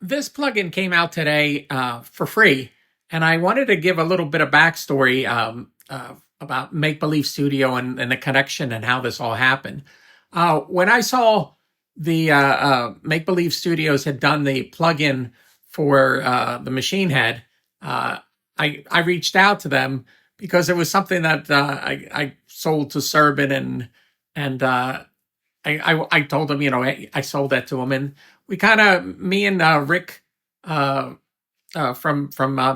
This plugin came out today for free, and I wanted to give a little bit of backstory about Make Believe Studio and the connection and how this all happened. When I saw the Make Believe Studios had done the plugin for the Machine Head, I reached out to them because it was something that I sold to Serban and I told him, I sold that to him, and we kind of, me and Rick from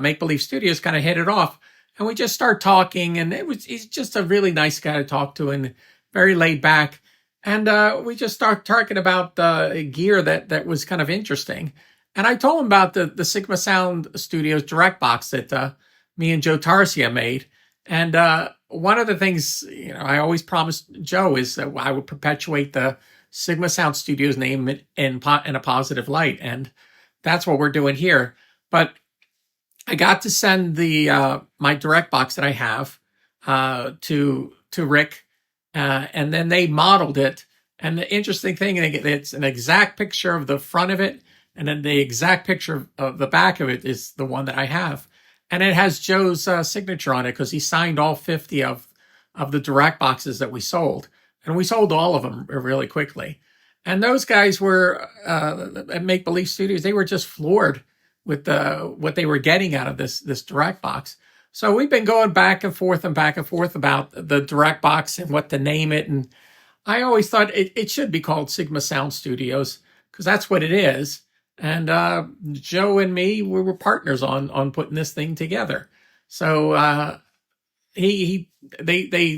Make Believe Studios kind of hit it off, and we just start talking, and he's just a really nice guy to talk to and very laid back, and we just start talking about gear that was kind of interesting, and I told him about the Sigma Sound Studios direct box that me and Joe Tarsia made, and one of the things I always promised Joe is that I would perpetuate the Sigma Sound Studios name in a positive light, and that's what we're doing here. But I got to send the my direct box that I have to Rick, and then they modeled it. And the interesting thing, it's an exact picture of the front of it, and then the exact picture of the back of it is the one that I have, and it has Joe's signature on it because he signed all 50 of the direct boxes that we sold, and we sold all of them really quickly. And those guys were at Make Believe Studios. They were just floored with what they were getting out of this direct box. So we've been going back and forth about the direct box and what to name it. And I always thought it should be called Sigma Sound Studios because that's what it is. And Joe and me, we were partners on putting this thing together. So they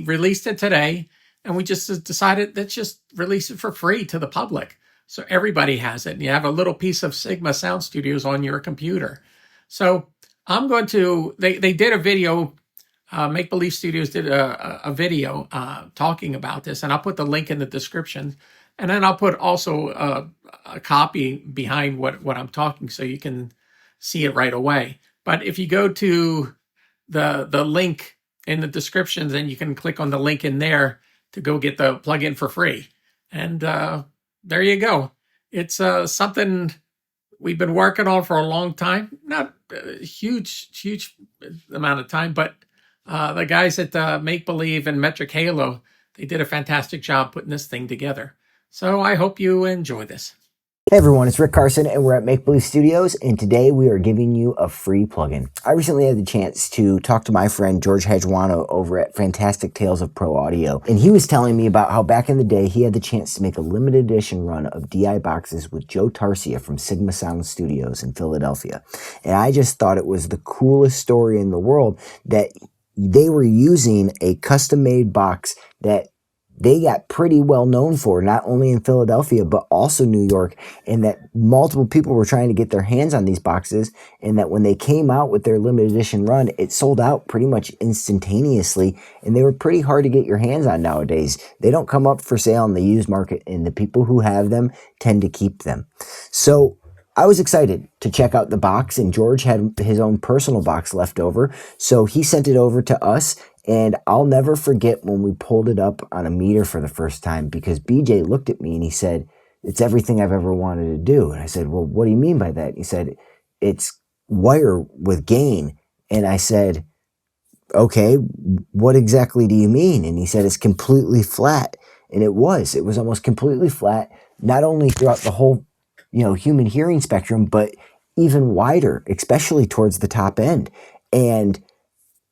released it today, and we just decided, let's just release it for free to the public. So everybody has it. And you have a little piece of Sigma Sound Studios on your computer. So I'm going to, they did a video, Make Believe Studios did a video talking about this, and I'll put the link in the description. And then I'll put also a copy behind what I'm talking so you can see it right away. But if you go to the link in the description, then you can click on the link in there to go get the plugin for free. And there you go. It's something we've been working on for a long time. Not a huge amount of time, but the guys at Make Believe and Metric Halo, they did a fantastic job putting this thing together. So I hope you enjoy this. Hey everyone, it's Rick Carson and we're at Make Believe Studios, and today we are giving you a free plugin. I recently had the chance to talk to my friend George Hajwano over at Fantastic Tales of Pro Audio, and he was telling me about how back in the day he had the chance to make a limited edition run of DI boxes with Joe Tarsia from Sigma Sound Studios in Philadelphia. And I just thought it was the coolest story in the world that they were using a custom-made box that they got pretty well known for, not only in Philadelphia, but also New York, and that multiple people were trying to get their hands on these boxes, and that when they came out with their limited edition run, it sold out pretty much instantaneously, and they were pretty hard to get your hands on nowadays. They don't come up for sale in the used market, and the people who have them tend to keep them. So I was excited to check out the box, and George had his own personal box left over, so he sent it over to us. And I'll never forget when we pulled it up on a meter for the first time, because BJ looked at me and he said, "It's everything I've ever wanted to do." And I said, "Well, what do you mean by that?" He said, "It's wire with gain." And I said, "Okay, what exactly do you mean?" And he said, "It's completely flat." And it was almost completely flat, not only throughout the whole, human hearing spectrum, but even wider, especially towards the top end. And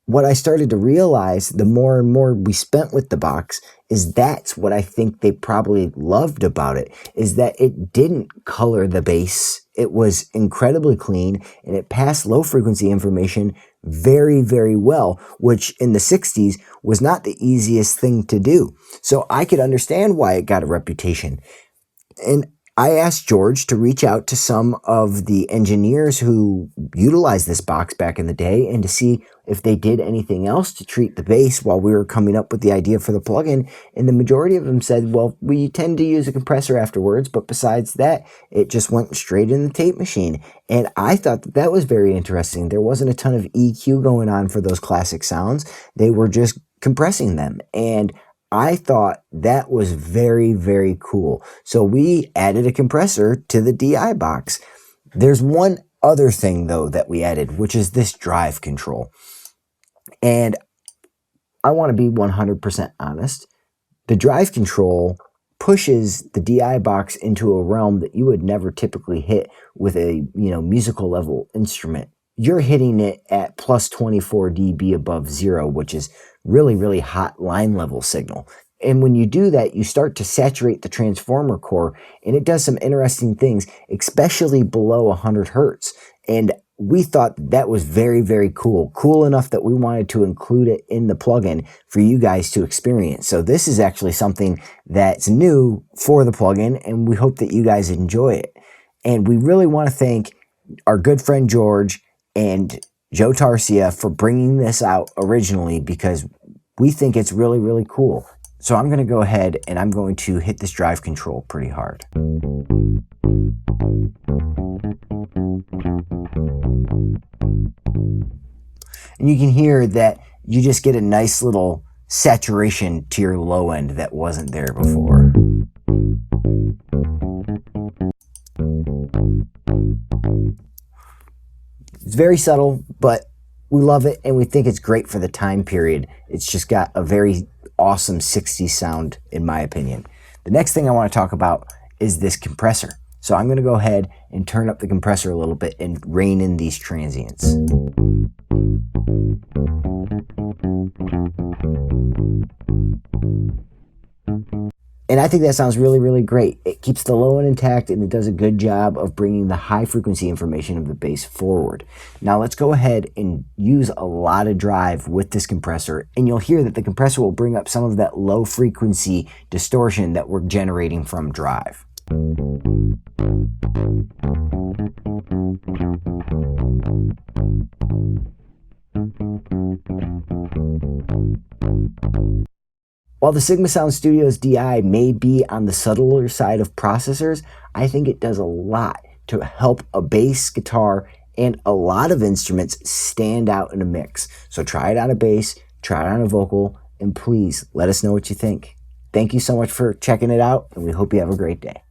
what I started to realize the more and more we spent with the box is that's what I think they probably loved about it, is that it didn't color the bass. It was incredibly clean, and it passed low frequency information very, very well, which in the 60s was not the easiest thing to do. So I could understand why it got a reputation. And I asked George to reach out to some of the engineers who utilized this box back in the day and to see if they did anything else to treat the bass while we were coming up with the idea for the plugin. And the majority of them said, well, we tend to use a compressor afterwards, but besides that, it just went straight in the tape machine. And I thought that was very interesting. There wasn't a ton of EQ going on for those classic sounds. They were just compressing them. And I thought that was very, very cool. So we added a compressor to the DI box. There's one other thing though that we added, which is this drive control. And I want to be 100% honest. The drive control pushes the DI box into a realm that you would never typically hit with a, musical level instrument. You're hitting it at plus 24 dB above zero, which is really, really hot line level signal. And when you do that, you start to saturate the transformer core, and it does some interesting things, especially below 100 hertz. And we thought that was very, very cool. Cool enough that we wanted to include it in the plugin for you guys to experience. So this is actually something that's new for the plugin, and we hope that you guys enjoy it. And we really want to thank our good friend George and Joe Tarsia for bringing this out originally, because we think it's really, really cool. So I'm going to go ahead and I'm going to hit this drive control pretty hard. And you can hear that you just get a nice little saturation to your low end that wasn't there before. It's very subtle, but we love it and we think it's great for the time period. It's just got a very awesome 60s sound, in my opinion. The next thing I want to talk about is this compressor. So I'm going to go ahead and turn up the compressor a little bit and rein in these transients. And I think that sounds really, really great. It keeps the low end intact and it does a good job of bringing the high frequency information of the bass forward. Now let's go ahead and use a lot of drive with this compressor, and you'll hear that the compressor will bring up some of that low frequency distortion that we're generating from drive. While the Sigma Sound Studios DI may be on the subtler side of processors, I think it does a lot to help a bass guitar and a lot of instruments stand out in a mix. So try it on a bass, try it on a vocal, and please let us know what you think. Thank you so much for checking it out, and we hope you have a great day.